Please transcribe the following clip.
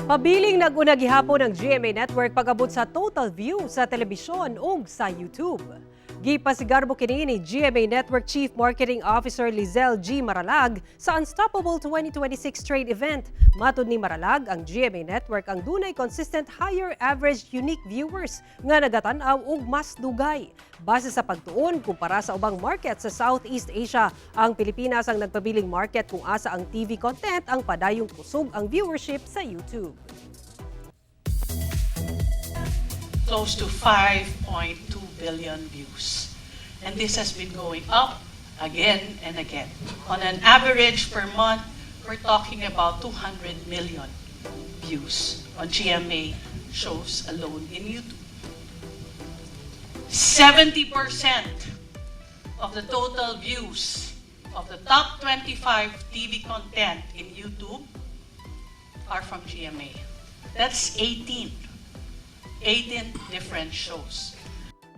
Pabiling nag-una gihapon ng GMA Network pag-abot sa total view sa telebisyon ug sa YouTube. Gipasigarbo kini ni GMA Network Chief Marketing Officer Lizelle G. Maralag sa Unstoppable 2026 trade event. Matud ni Maralag, ang GMA Network ang dunay consistent higher average unique viewers nga nagatanaw og mas dugay. Base sa pagtuon kumpara sa ubang market sa Southeast Asia, ang Pilipinas ang nagpabiling market kung asa ang TV content ang padayong kusog ang viewership sa YouTube. Close to 5.2 billion views. And this has been going up again and again. On an average per month, we're talking about 200 million views on GMA shows alone in YouTube. 70% of the total views of the top 25 TV content in YouTube are from GMA. That's 18 different shows.